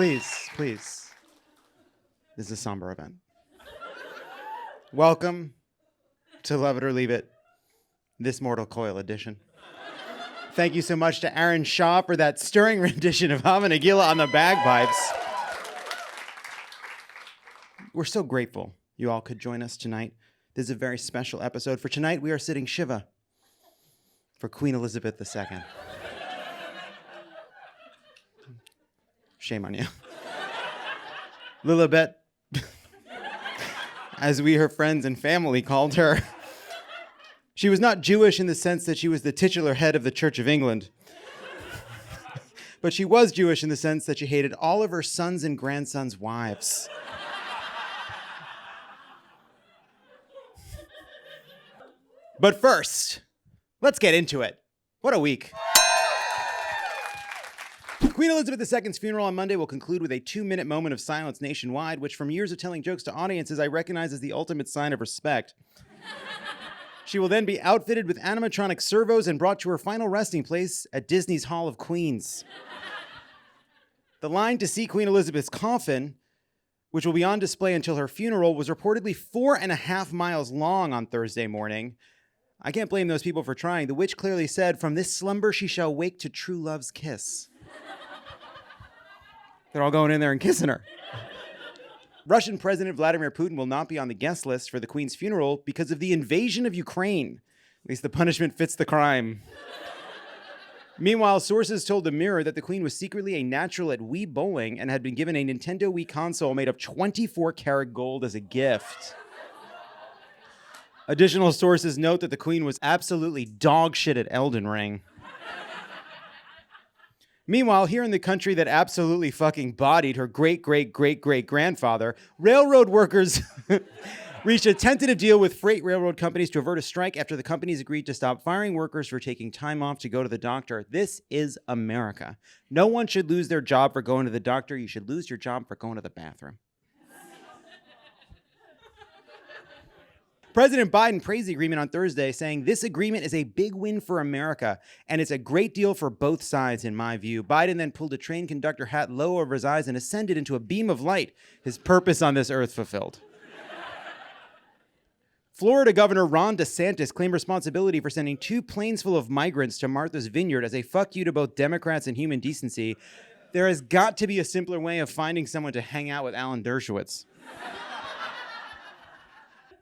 Please. This is a somber event. Welcome to Love It or Leave It, this Mortal Coil edition. Thank you so much to Aaron Shaw for that stirring rendition of Hava Nagila on the bagpipes. We're so grateful you all could join us tonight. This is a very special episode. For tonight, we are sitting Shiva for Queen Elizabeth II. Shame on you. Lilibet, as we, her friends and family, called her. She was not Jewish in the sense that she was the titular head of the Church of England. But she was Jewish in the sense that she hated all of her sons' and grandsons' wives. But first, let's get into it. What a week. Queen Elizabeth II's funeral on Monday will conclude with a 2-minute moment of silence nationwide, which from years of telling jokes to audiences, I recognize as the ultimate sign of respect. She will then be outfitted with animatronic servos and brought to her final resting place at Disney's Hall of Queens. The line to see Queen Elizabeth's coffin, which will be on display until her funeral, was reportedly 4.5 miles long on Thursday morning. I can't blame those people for trying. The witch clearly said, "From this slumber she shall wake to true love's kiss." They're all going in there and kissing her. Russian President Vladimir Putin will not be on the guest list for the Queen's funeral because of the invasion of Ukraine. At least the punishment fits the crime. Meanwhile, sources told the Mirror that the Queen was secretly a natural at Wii bowling and had been given a Nintendo Wii console made of 24-karat gold as a gift. Additional sources note that the Queen was absolutely dog shit at Elden Ring. Meanwhile, here in the country that absolutely fucking bodied her great-great-great-great-grandfather, railroad workers reached a tentative deal with freight railroad companies to avert a strike after the companies agreed to stop firing workers for taking time off to go to the doctor. This is America. No one should lose their job for going to the doctor. You should lose your job for going to the bathroom. President Biden praised the agreement on Thursday, saying, "This agreement is a big win for America, and it's a great deal for both sides, in my view." Biden then pulled a train conductor hat low over his eyes and ascended into a beam of light, his purpose on this earth fulfilled. Florida Governor Ron DeSantis claimed responsibility for sending 2 planes full of migrants to Martha's Vineyard as a fuck you to both Democrats and human decency. There has got to be a simpler way of finding someone to hang out with Alan Dershowitz.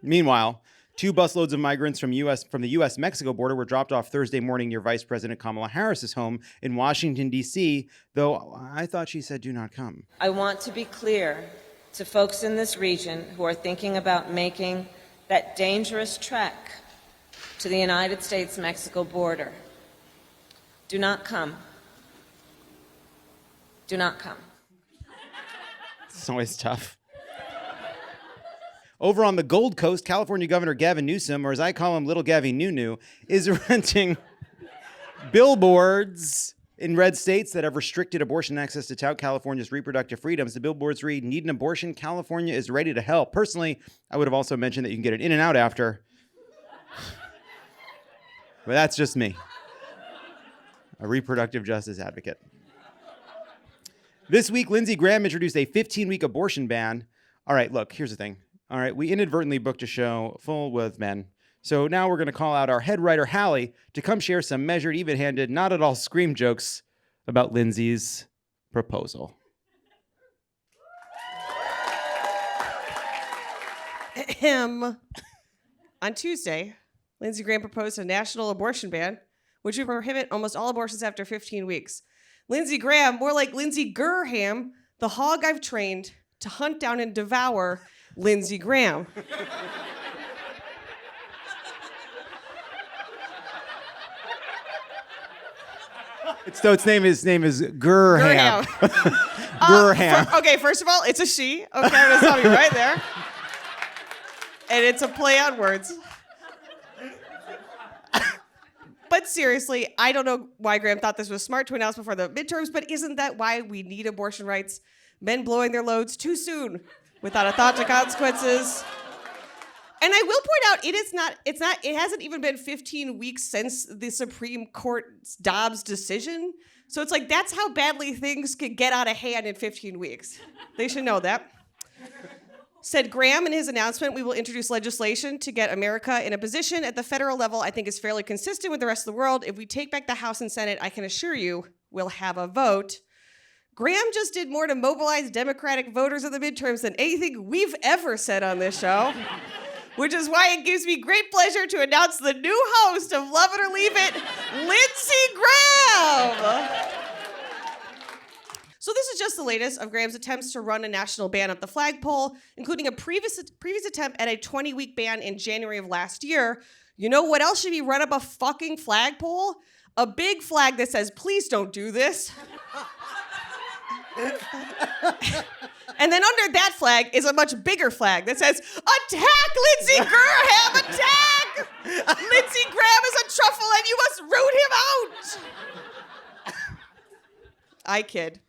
Meanwhile, 2 busloads of migrants from the U.S.-Mexico border were dropped off Thursday morning near Vice President Kamala Harris's home in Washington, D.C., though I thought she said do not come. I want to be clear to folks in this region who are thinking about making that dangerous trek to the United States-Mexico border. Do not come. Do not come. It's always tough. Over on the Gold Coast, California Governor Gavin Newsom, or as I call him, Little Gavi Nunu, is renting billboards in red states that have restricted abortion access to tout California's reproductive freedoms. The billboards read, "Need an abortion? California is ready to help." Personally, I would have also mentioned that you can get it in and out after. But that's just me, a reproductive justice advocate. This week, Lindsey Graham introduced a 15-week abortion ban. All right, look, here's the thing. All right, we inadvertently booked a show full with men. So now we're going to call out our head writer, Hallie, to come share some measured, even-handed, not at all scream jokes about Lindsey's proposal. On Tuesday, Lindsey Graham proposed a national abortion ban, which would prohibit almost all abortions after 15 weeks. Lindsey Graham, more like Lindsey Graham, the hog I've trained to hunt down and devour Lindsey Graham. His name is Graham. Graham. Okay, first of all, it's a she. Okay, I'm gonna tell you right there. And it's a play on words. But seriously, I don't know why Graham thought this was smart to announce before the midterms, but isn't that why we need abortion rights? Men blowing their loads too soon, without a thought to consequences. And I will point out, it hasn't even been 15 weeks since the Supreme Court's Dobbs decision. So it's like, that's how badly things can get out of hand in 15 weeks. They should know that. Said Graham in his announcement, we will introduce legislation to get America in a position at the federal level I think is fairly consistent with the rest of the world. If we take back the House and Senate, I can assure you we'll have a vote. Graham just did more to mobilize Democratic voters in the midterms than anything we've ever said on this show, which is why it gives me great pleasure to announce the new host of Love It or Leave It, Lindsey Graham. So this is just the latest of Graham's attempts to run a national ban up the flagpole, including a previous attempt at a 20-week ban in January of last year. You know what else should be run up a fucking flagpole? A big flag that says, please don't do this. And then under that flag is a much bigger flag that says, attack Lindsey Graham, attack! Lindsey Graham is a truffle and you must root him out. I kid.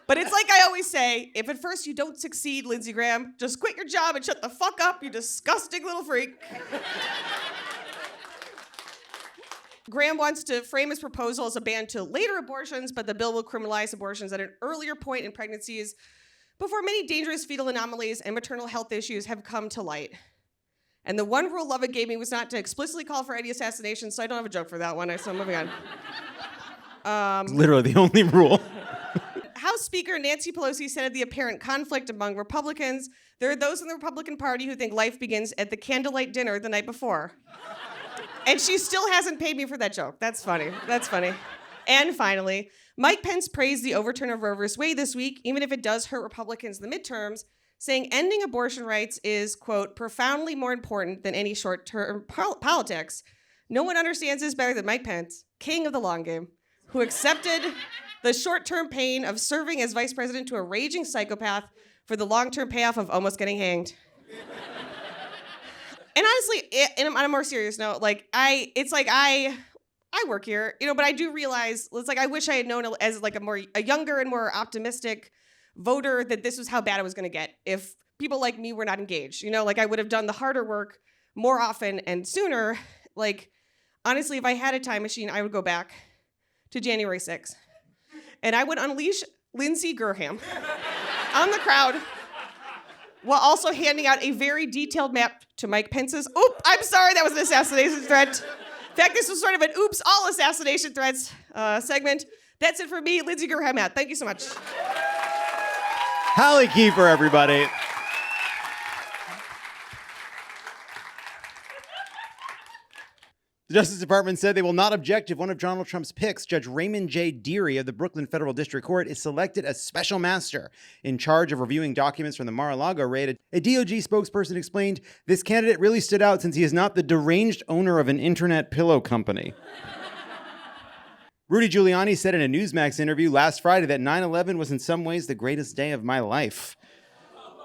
But it's like I always say, if at first you don't succeed, Lindsey Graham, just quit your job and shut the fuck up, you disgusting little freak. Graham wants to frame his proposal as a ban to later abortions, but the bill will criminalize abortions at an earlier point in pregnancies before many dangerous fetal anomalies and maternal health issues have come to light. And the one rule Lovett gave me was not to explicitly call for any assassination, so I don't have a joke for that one, so I'm moving on. Literally the only rule. House Speaker Nancy Pelosi said of the apparent conflict among Republicans, there are those in the Republican Party who think life begins at the candlelight dinner the night before. And she still hasn't paid me for that joke. That's funny. That's funny. And finally, Mike Pence praised the overturn of Roe v. Wade this week, even if it does hurt Republicans in the midterms, saying ending abortion rights is, quote, profoundly more important than any short-term politics. No one understands this better than Mike Pence, king of the long game, who accepted the short-term pain of serving as vice president to a raging psychopath for the long-term payoff of almost getting hanged. And honestly, on a more serious note, I work here, but I do realize it's like I wish I had known as like a younger and more optimistic voter that this was how bad it was going to get if people like me were not engaged. I would have done the harder work more often and sooner. Like, honestly, if I had a time machine, I would go back to January 6th. And I would unleash Lindsey Graham on the crowd while also handing out a very detailed map to Mike Pence's, I'm sorry, that was an assassination threat. In fact, this was sort of an oops, all assassination threats segment. That's it for me, Lindsey Graham out. Thank you so much. Hallie Kiefer, everybody. The Justice Department said they will not object if one of Donald Trump's picks, Judge Raymond J. Dearie of the Brooklyn Federal District Court, is selected as special master in charge of reviewing documents from the Mar-a-Lago raid. A DOJ spokesperson explained, this candidate really stood out since he is not the deranged owner of an internet pillow company. Rudy Giuliani said in a Newsmax interview last Friday that 9/11 was in some ways the greatest day of my life.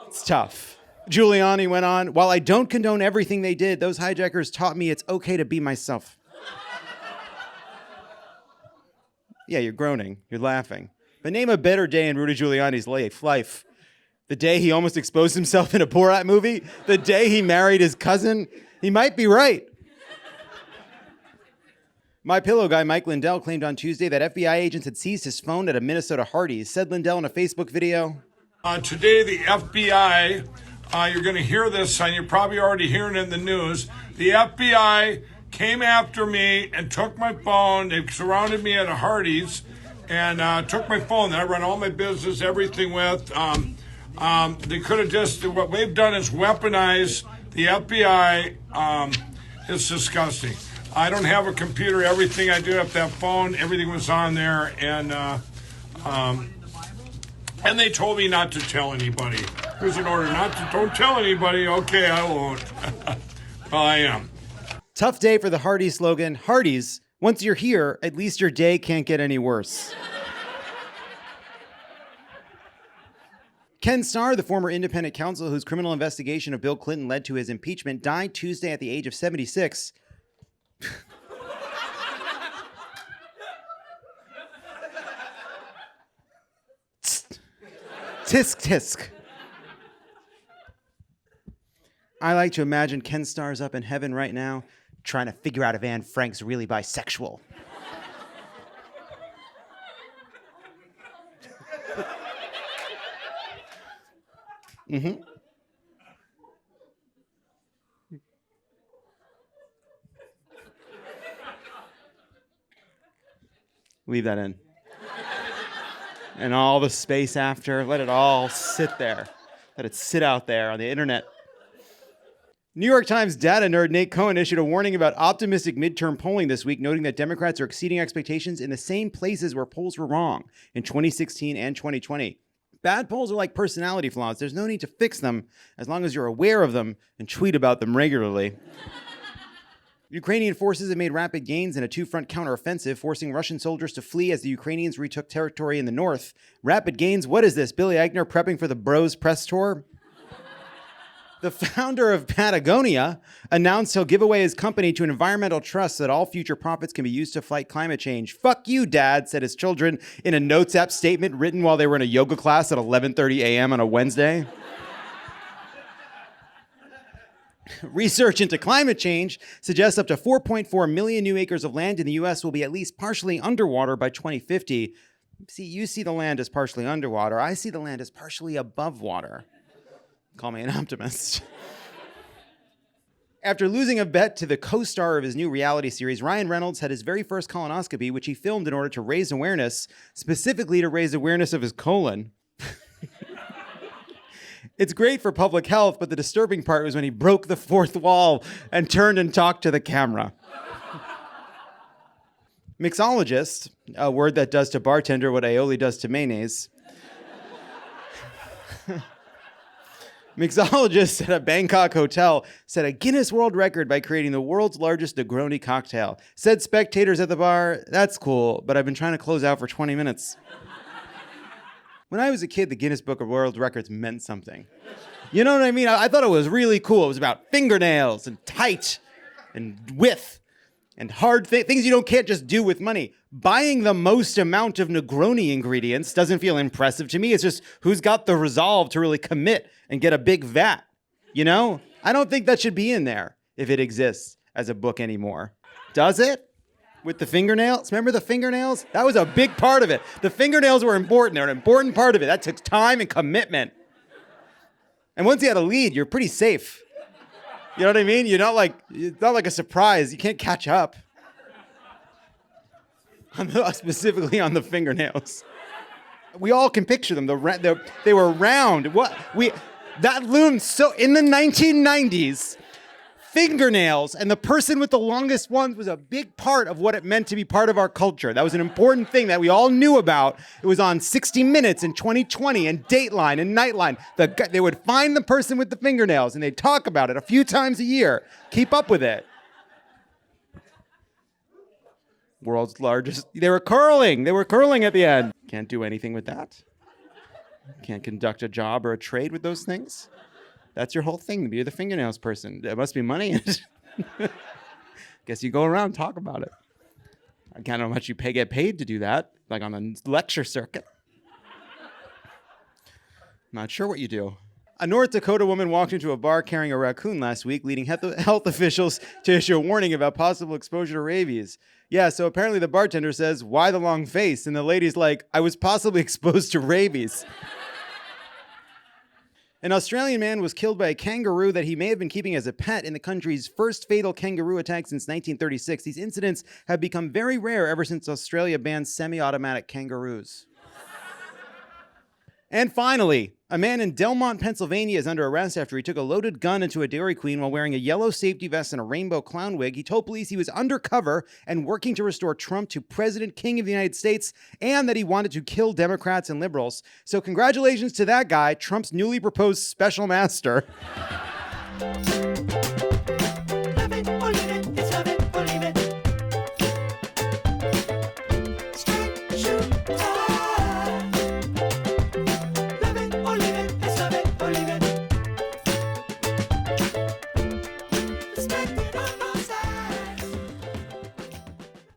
It's tough. Giuliani went on, while I don't condone everything they did, those hijackers taught me it's okay to be myself. Yeah, you're groaning. You're laughing. But name a better day in Rudy Giuliani's life. The day he almost exposed himself in a Borat movie? The day he married his cousin? He might be right. My Pillow guy, Mike Lindell, claimed on Tuesday that FBI agents had seized his phone at a Minnesota Hardee's. Said Lindell in a Facebook video. Today, the FBI... you're going to hear this, and you're probably already hearing it in the news. The FBI came after me and took my phone. They surrounded me at a Hardee's and took my phone that I run all my business, everything with. They could have just, what they've done is weaponize the FBI. It's disgusting. I don't have a computer. Everything I do up that phone, everything was on there. And they told me not to tell anybody. There's an order don't tell anybody. Okay, I won't. Well, I am. Tough day for the Hardee's slogan. Hardee's, once you're here, at least your day can't get any worse. Ken Starr, the former independent counsel whose criminal investigation of Bill Clinton led to his impeachment, died Tuesday at the age of 76. Tisk, tisk. I like to imagine Ken Starr's up in heaven right now, trying to figure out if Anne Frank's really bisexual. Leave that in. And all the space after, let it all sit there. Let it sit out there on the internet. New York Times data nerd Nate Cohen issued a warning about optimistic midterm polling this week, noting that Democrats are exceeding expectations in the same places where polls were wrong in 2016 and 2020. Bad polls are like personality flaws. There's no need to fix them as long as you're aware of them and tweet about them regularly. Ukrainian forces have made rapid gains in a two-front counteroffensive, forcing Russian soldiers to flee as the Ukrainians retook territory in the north. Rapid gains? What is this? Billy Eichner prepping for the Bros press tour? The founder of Patagonia announced he'll give away his company to an environmental trust so that all future profits can be used to fight climate change. Fuck you, Dad, said his children in a Notes app statement written while they were in a yoga class at 11:30 a.m. on a Wednesday. Research into climate change suggests up to 4.4 million new acres of land in the U.S. will be at least partially underwater by 2050. See, you see the land as partially underwater. I see the land as partially above water. Call me an optimist. After losing a bet to the co-star of his new reality series, Ryan Reynolds had his very first colonoscopy, which he filmed in order to raise awareness, specifically to raise awareness of his colon. It's great for public health, but the disturbing part was when he broke the fourth wall and turned and talked to the camera. Mixologist, a word that does to bartender what aioli does to mayonnaise. Mixologist at a Bangkok hotel set a Guinness World Record by creating the world's largest Negroni cocktail. Said spectators at the bar, "That's cool, but I've been trying to close out for 20 minutes." When I was a kid, the Guinness Book of World Records meant something. You know what I mean? I thought it was really cool. It was about fingernails and tight and width and hard things you can't just do with money. Buying the most amount of Negroni ingredients doesn't feel impressive to me. It's just who's got the resolve to really commit and get a big vat, you know? I don't think that should be in there if it exists as a book anymore. Does it? With the fingernails? Remember the fingernails? That was a big part of it. The fingernails were important. They're an important part of it. That took time and commitment. And once you had a lead, you're pretty safe. You know what I mean? It's not like a surprise. You can't catch up. Specifically on the fingernails. We all can picture them. They were round. That loomed so in the 1990s. Fingernails and the person with the longest ones was a big part of what it meant to be part of our culture. That was an important thing that we all knew about. It was on 60 Minutes in 2020 and Dateline and Nightline. They would find the person with the fingernails and they'd talk about it a few times a year. Keep up with it. World's largest. They were curling at the end. Can't do anything with that. Can't conduct a job or a trade with those things. That's your whole thing, to be the fingernails person. There must be money in it. Guess you go around and talk about it. I can't know how much you get paid to do that, like on the lecture circuit. Not sure what you do. A North Dakota woman walked into a bar carrying a raccoon last week, leading health officials to issue a warning about possible exposure to rabies. Yeah, so apparently the bartender says, "Why the long face?" And the lady's like, "I was possibly exposed to rabies." An Australian man was killed by a kangaroo that he may have been keeping as a pet in the country's first fatal kangaroo attack since 1936. These incidents have become very rare ever since Australia banned semi-automatic kangaroos. And finally, a man in Delmont, Pennsylvania is under arrest after he took a loaded gun into a Dairy Queen while wearing a yellow safety vest and a rainbow clown wig. He told police he was undercover and working to restore Trump to President King of the United States and that he wanted to kill Democrats and liberals. So congratulations to that guy, Trump's newly proposed special master.